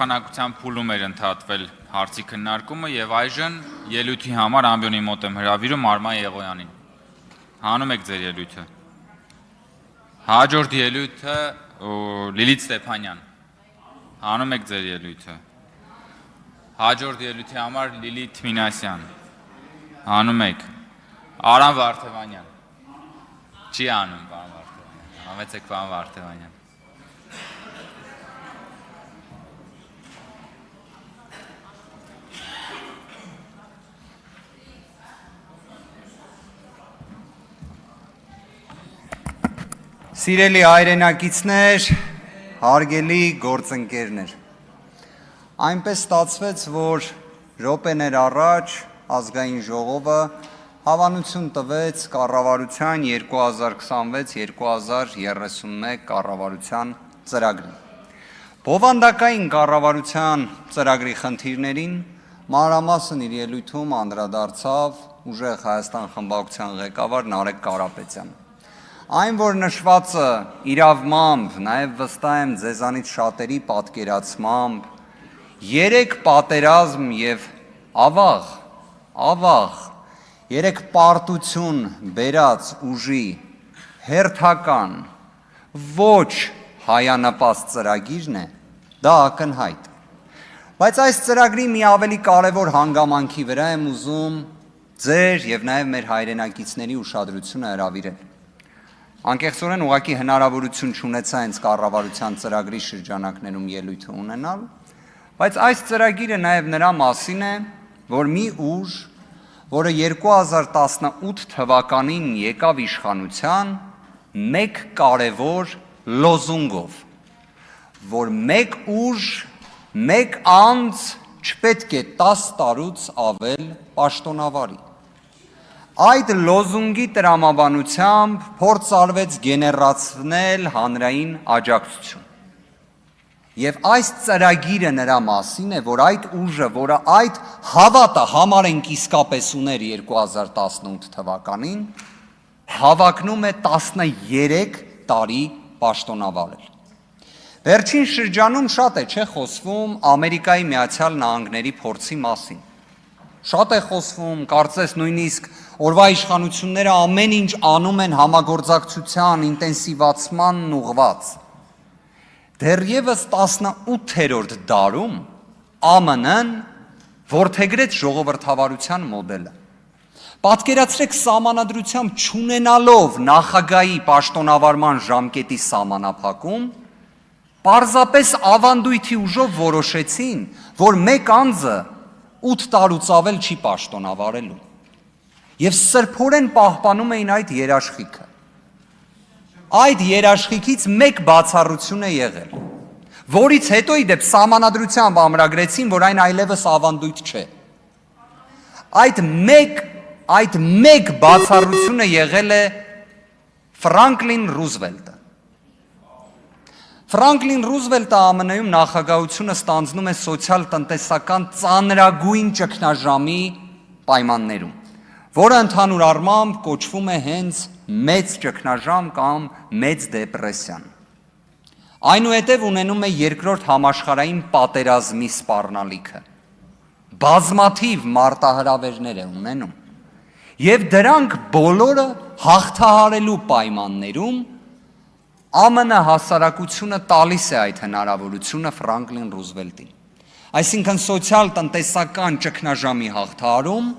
փոխանակության փուլում էր ընդհատվել հարցի քննարկումը եւ այժմ ելույթի համար ամբիոնի մոտ եմ հրավիրում Արման Եղոյանին։ Հանում եք ձեր ելույթը։ Հաջորդ ելույթը Լիլիթ Ստեփանյան։ Հանում եք ձեր ելույթը։ Հաջորդ ելույթի համար Լիլիթ Մինասյան։ Հանում եք։ Արամ Վարդևանյան։ Չի անում պարոն Վարդևանյան։ Համեցեք պարոն Վարդևանյան։ Սիրելի հայրենակիցներ, հարգելի գործընկերներ, այնպես ստացվեց, որ րոպեներ առաջ ազգային ժողովը հավանություն տվեց կառավարության 2026-2031 կառավարության ծրագրին։ Բովանդակային կառավարության ծրագրի խնդիրներին մանրամասն իր ելույթում անդրադարձավ ուժեղ Հայաստան խմբակցության ղեկավար Նարեկ Կարապետյանը։ Այն, որ նշվածը իրավմամբ, նաև վստահ եմ ձեզանից շատերի պատկերացմամբ, 3 պատերազմ և ավաղ, 3 պարտություն բերած ուժի հերթական ոչ հայանպաստ ծրագիրն է, դա ակնհայտ։ Բայց այս ծրագրի մի ավելի կարևոր հանգամանքի վրա եմ ուզում ձեր և նաև մեր հայրենակիցների ուշադրությունը հրավիրել։ Անկեղծորեն ուղղակի հնարավորություն չունեցա հենց կառավարության ծրագրի շրջանակներում ելույթ ունենալ, բայց այս ծրագիրը նաև նրա մասին է, որ մի ուժ, որը 2018 թվականին եկավ իշխանության մեկ կարևոր լոզունգով, որ մեկ ուժ, մեկ անձ չպետք է 10 տարուց ավել պաշտոնավարի։ Այդ լոզունգի տրամաբանությամբ փորձ արվեց գեներացնել հանրային աջակցություն։ Եվ այս ծրագիրը նրա մասին է, որ այդ ուժը, որը այդ հավատը համարենք իսկապես ուներ 2018 թվականին, հավակնում է 13 տարի պաշտոնավարել։ Վերջին շրջանում շատ է չէ խոսվում Ամերիկայի Միացյալ Նահանգների փորձի մասին։ Շատ է խոսվում, կարծես նույնիսկ օրվա իշխանությունները ամեն ինչ անում են համագործակցության, ինտենսիվացմանն ուղղված։ Դեռևս 18-րդ դարում ԱՄՆ-ն որդեգրեց ժողովրդավարության մոդելը։ Պատկերացրեք սահմանադրությամբ չունենալով նախագահի պաշտոնավարման ժամկետի սահմանափակում, պարզապես ավանդույթի ուժով որոշեցին, որ մեկ անձը 8 տարուց ավել չի պաշտոնավարելու։ Եվ սրբորեն պահպանում էին այդ երաշխիքը։ Այդ երաշխիքից մեկ բացառություն է եղել, որից հետո ի դեպ սահմանադրությամբ ամրագրեցին, որ այն այլևս ավանդույթ չէ։ Այդ մեկ բացառությունը եղել է Ֆրանկլին Ռուզվելտը։ Ֆրանկլին Ռուզվելտը ԱՄՆ-ում նախագահությունը ստանձնում է սոցիալ-տնտեսական ծանրագույն ճգնաժամի պայմաններում, որը ընդհանուր առմամբ կոչվում է հենց մեծ ճգնաժամ կամ մեծ դեպրեսիան։ Այնուհետև ունենում է երկրորդ համաշխարհային պատերազմի սպառնալիքը։ Բազմաթիվ մարտահրավերներ է ունենում։ Եվ դրանք բոլորը հաղթահարելու պայմաններում ԱՄՆ հասարակությունը տալիս է այդ հնարավորությունը Ֆրանկլին Ռուզվելտին։ Այսինքն սոցիալ-տնտեսական ճգնաժամի հաղթահարում,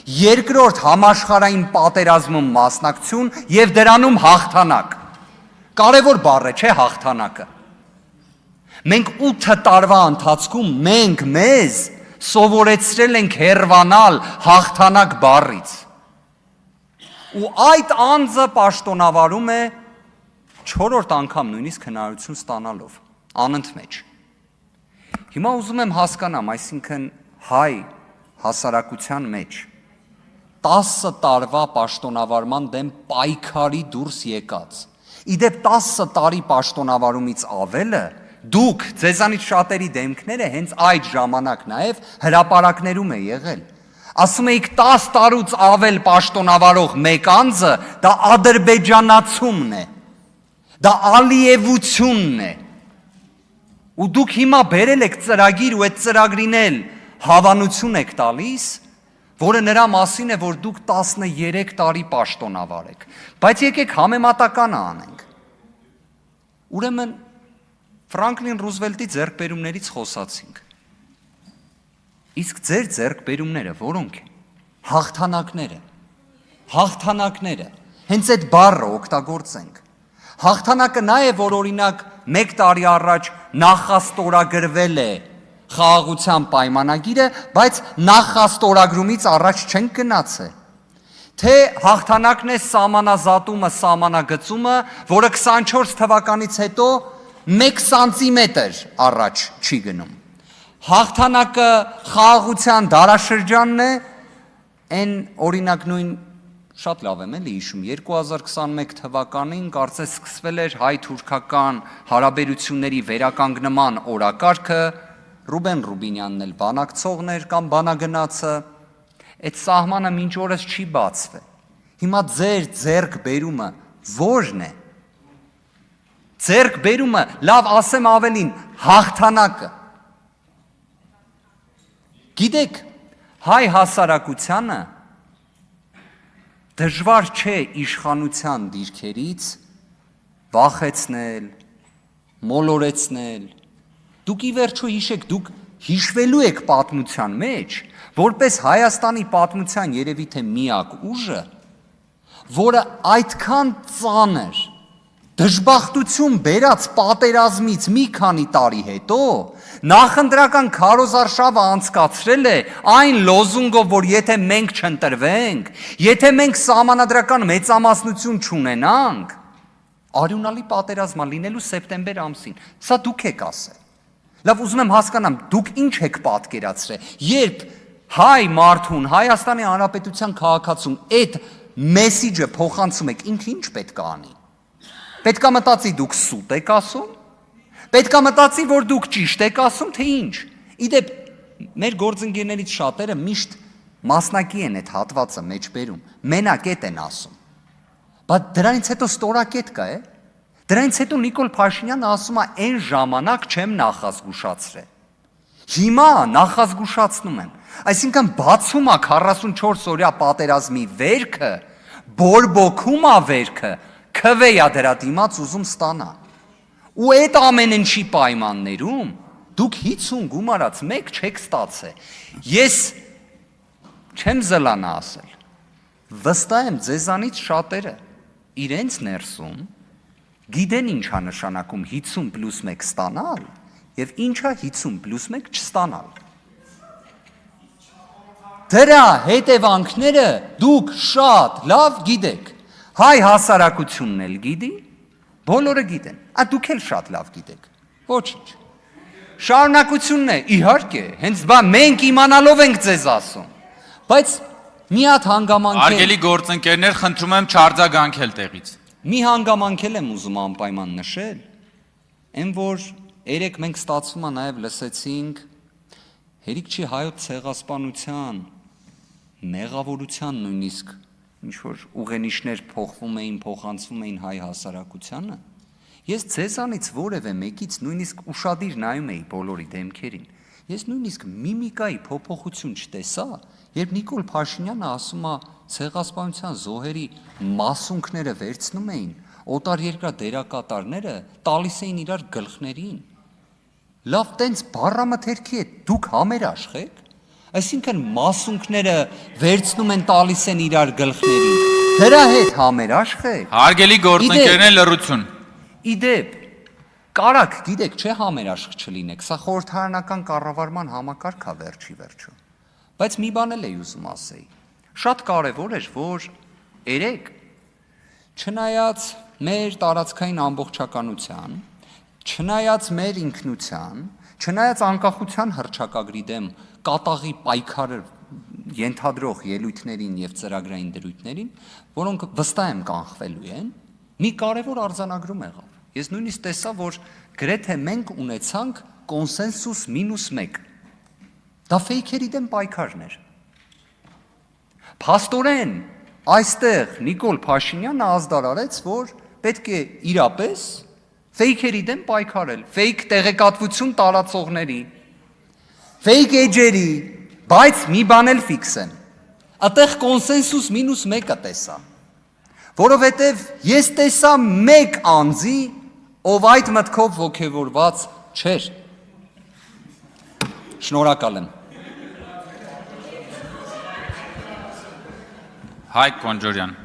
երկրորդ համաշխարհային պատերազմում մասնակցություն եւ դրանում հաղթանակ։ Կարևոր բառ է, չէ՞ հաղթանակը։ Մենք 8 տարվա ընթացքում մենք մեզ սովորեցրել ենք հեռվանալ հաղթանակ բառից։ Ու այդ անձը պաշտոնավարում է 4-րդ անգամ նույնիսկ հնարավորություն ստանալով, անընդմեջ։ Հիմա ուզում եմ հասկանամ, այսինքն հայ հասարակության մեջ 10 տարվա պաշտոնավարման դեմ պայքարի դուրս եկած, իդեպ 10 տարի պաշտոնավարումից ավելը, դուք ձեզանից շատերի դեմքները հենց այդ ժամանակ նաև հրապարակներում է եղել։ Ասում էիք 10 տարուց ավել պաշտոնավարող մեկ անձը, դա ադրբեջանացումն է, դա ալիևությունն է։ ու դուք հիմա բերել եք ծրագիր ու այդ ծրագրին էլ հավանություն եք տալիս, որը նրա մասին է, որ դուք 13 տարի պաշտոնավար եք, բայց եկեք համեմատականը անենք։ Ուրեմն Ֆրանկլին Ռուզվելտի ձեռքբերումներից խոսացինք։ Իսկ ձեր ձեռքբերումները որոնք են։ Հաղթանակները, հենց այդ բառը օգտագործենք։ Հաղթանակը նա է, որ օրինակ 1 տարի առաջ նախաստորագրվել է խաղաղության պայմանագիրը, բայց նախաստորագրումից առաջ չենք գնացել։ Թե հաղթանակն է սահմանազատումը, սահմանագծումը, որը 24 թվականից հետո 1 սանտիմետր առաջ չի գնում։ Հաղթանակը խաղաղության դարաշրջանն է, այն օրինակ նույն շատ լավ եմ էլի հիշում 2021 թվականին կարծես սկսվել էր հայ-թուրքական հարաբերությունների վերականգնման օրակարգը, Ռուբեն Ռուբինյանն էլ բանակցողն էր կամ բանագնացը, այդ սահմանը մինչ օրս չի բացվել։ Հիմա ձեր ձեռքբերումը ո՞րն է։ Ձեռքբերումը, լավ ասեմ ավելին, հաղթանակը։ Գիտեք, հայ հասարակությանը դժվար չէ իշխանության դիրքերից վախեցնել, մոլորեցնել։ Դուք ի վերջո հիշեք, դուք հիշվելու եք պատմության մեջ, որպես Հայաստանի պատմության երևի թե միակ ուժը, որը այդքան ծանր դժբախտություն բերած պատերազմից մի քանի տարի հետո նախընտրական քարոզարշավը անցկացրել է այն լոզունգով, որ եթե մենք չընտրվենք, եթե մենք սահմանադրական մեծամասնություն չունենանք, արյունալի պատերազմա լինելու սեպտեմբեր ամսին։ Սա դուք եք ասել։ Լավ, ուզում եմ հասկանամ, դուք ինչ եք պատկերացրել, երբ հայ մարդուն, Հայաստանի Հանրապետության քաղաքացուն այդ մեսիջը փոխանցում եք, ինքը ինչ պետք է անի։ Պետք է մտածի դուք սուտ եք ասում, պետք է մտածի, որ դուք ճիշտ եք ասում, թե ինչ։ Իդեպ, մեր գործընկերներից շատերը միշտ մասնակի են այդ հատվածը մեջ բերում, մենակետ են ասում։ Բայց դրանից հետո ստորակետ կա է։ Դրանից հետո Նիկոլ Փաշինյանը ասում է, այն ժամանակ չեմ նախազգուշացրել։ Հիմա նախազգուշացնում եմ։ Այսինքն բացում է 44 օրյա պատերազմի վերքը, բորբոքում է վերքը, քվեյա դրա դիմաց ուզում ստանա։ Ու այդ ամեն ինչի պայմաններում դուք 50 գումարած մեկ չեք ստացել։ Ես չեմ զլանա ասել։ Վստահ եմ ձեզանից շատերը իրենց ներսում գիտեն ինչա նշանակում 50+1 ստանալ եւ ինչա 50+1 չստանալ։ Դրա հետևանքները դուք շատ լավ գիտեք։ Հայ հասարակությունն էլ գիտի, բոլորը գիտեն։ Դուք էլ շատ լավ գիտեք։ Ոչինչ։ Շարունակությունն է, իհարկե, հենց մենք իմանալով ենք ձեզ ասում։ Բայց մի հատ հանգամանք է։ Արգելի գործընկերներ, խնդրում եմ չարձագանքել տեղից։ Մի հանգամանք եմ ուզում անպայման նշել, այն որ երեք մենք ստացվում է նաև լսեցինք հերիք չի հայոց ցեղասպանության, մեղավորության նույնիսկ ինչ որ ուղենիշներ փոխվում էին, փոխանցվում էին հայ հասարակությանը։ Ես ձեզանից որևէ մեկից նույնիսկ ուշադիր նայում էի բոլորի դեմքերին։ Ես նույնիսկ միմիկայի փոփոխություն չտեսա, երբ Նիկոլ Փաշինյանը ասում է ցեղասպանության զոհերի մասունքները վերցնում էին, օտարերկրյա դերակատարները տալիս էին իրար գլխներին։ Լավ տենց բառամթերքի է դուք համերաշխ եք։ Այսինքն մասունքները վերցնում են տալիս են իրար գլխներին։ Դրա հետ համերաշխ եք։ Հարգելի գործընկերներ, լռություն։ Իդեպ, կարակ գիտեք, չէ համերաշխ չլինեք, սա խորհրդարանական կառավարման համակարգ է վերջի վերջո։ Բայց մի բան էլ էի ուզում ասեի։ Շատ կարևոր էր, որ երեք չնայած մեր տարածքային ամբողջականության, չնայած մեր ինքնության, չնայած անկախության հռչակագրի դեմ կատաղի պայքարը ենթադրող ելույթներին եւ ծրագրային դրույթներին, որոնք վստահ եմ կանխվելու են, մի կարևոր արձանագրում եղավ։ Ես նույնիսկ տեսա, որ գրեթե մենք ունեցանք կոնսենսուս -1։ Դա ֆեյքերի դեմ պայքարներ։ Փաստորեն, այստեղ Նիկոլ Փաշինյանը ազդարարեց, որ պետք է իրապես Ֆեյքերի դեմ պայքարել, ֆեյք տեղեկատվություն տարածողների, ֆեյք էջերի, բայց մի բան էլ ֆիքս են։ Այդտեղ կոնսենսուս մինուս 1-ը տեսա, որովհետև ես տեսա մեկ անձի, ով այդ մտքով ոգևորված չէր։ Շնորհակալ եմ։ Հայկ Կոնջորյան։